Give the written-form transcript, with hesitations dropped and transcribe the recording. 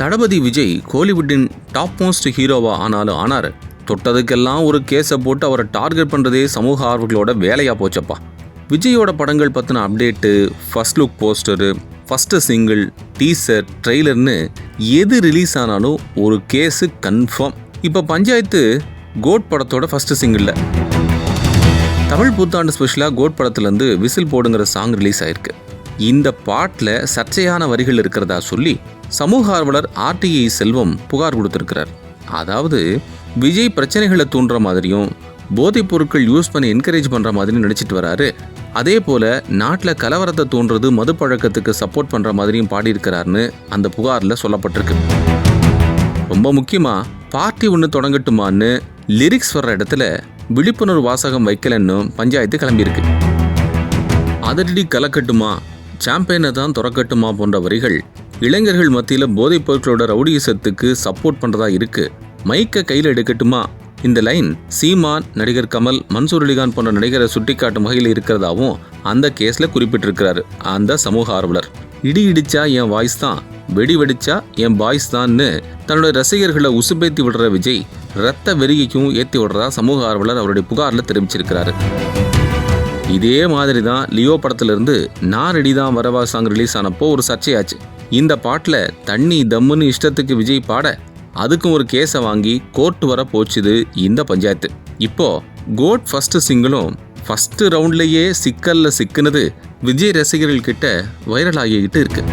தளபதி Vijay கோலிவுட்டின் top most ஹீரோவா ஆனாரு. தொட்டதுக்கெல்லாம் ஒரு கேஸை போட்டு அவரை டார்கெட் பண்ணுறதே சமூக ஆர்வங்களோட வேலையாக போச்சப்பா. விஜயோட படங்கள் பற்றின update, first look poster, first single, teaser, ட்ரெய்லர்னு எது ரிலீஸ் ஆனாலும் ஒரு கேஸு கன்ஃபார்ம். இப்போ பஞ்சாயத்து கோட் படத்தோட ஃபஸ்ட்டு சிங்கிளில் தமிழ் புத்தாண்டு ஸ்பெஷலாக கோட் படத்துலேருந்து விசில் போடுங்கிற சாங் ரிலீஸ் ஆயிருக்கு. இந்த பாட்டில் சர்ச்சையான வரிகள் இருக்கிறதா சொல்லி சமூக ஆர்வலர் RTI செல்வம் புகார் கொடுத்துருக்கிறார். அதாவது விஜய் பிரச்சனைகளை தூண்டுற மாதிரியும் போதைப் பொருட்கள் யூஸ் பண்ணி என்கரேஜ் பண்ணுற மாதிரியும் நடிச்சிட்டு வராரு. அதே போல் நாட்டில் கலவரத்தை தூண்டுறது, மது பழக்கத்துக்கு சப்போர்ட் பண்ணுற மாதிரியும் பாடியிருக்கிறாருன்னு அந்த புகாரில் சொல்லப்பட்டிருக்கு. ரொம்ப முக்கியமாக பார்ட்டி ஒன்று தொடங்கட்டுமான்னு லிரிக்ஸ் வர்ற இடத்துல விழிப்புணர்வு வாசகம் வைக்கலன்னு பஞ்சாயத்து கிளம்பியிருக்கு. அதிரடி கலக்கட்டுமா, சாம்பியனை தான் துறக்கட்டுமா போன்ற வரிகள் இளைஞர்கள் மத்தியில் போதைப் பொருட்களோட ரவுடிசத்துக்கு சப்போர்ட் பண்ணுறதா இருக்கு. மைக்கை கையில் எடுக்கட்டுமா, இந்த லைன் சீமான், நடிகர் கமல், மன்சூர் அலிகான் போன்ற நடிகரை சுட்டிக்காட்டும் வகையில் இருக்கிறதாவும் அந்த கேஸில் குறிப்பிட்டிருக்கிறாரு அந்த சமூக ஆர்வலர். இடி இடிச்சா என் வாய்ஸ் தான், வெடி வெடிச்சா என் பாய்ஸ் தான்னு தன்னுடைய ரசிகர்களை உசுப்பேத்தி விடுற விஜய் ரத்த வெறியைக்கும் ஏற்றி விடுறதா சமூக ஆர்வலர் அவருடைய புகாரில் தெரிவிச்சிருக்கிறாரு. இதே மாதிரி தான் லியோ படத்திலிருந்து நான் ரெடி தான் வரவா சாங் ரிலீஸ் ஆனப்போ ஒரு சர்ச்சையாச்சு. இந்த பாட்டில் தண்ணி தம்முன்னு இஷ்டத்துக்கு விஜய் பாட அதுக்கும் ஒரு கேஸை வாங்கி கோர்ட் வர போச்சுது இந்த பஞ்சாயத்து. இப்போ கோட் ஃபர்ஸ்ட் சிங்கிளும் ஃபர்ஸ்ட் ரவுண்ட்லேயே சிக்கல்ல சிக்குனது விஜய் ரசிகர்கள் கிட்ட வைரல் ஆகிக்கிட்டு இருக்கு.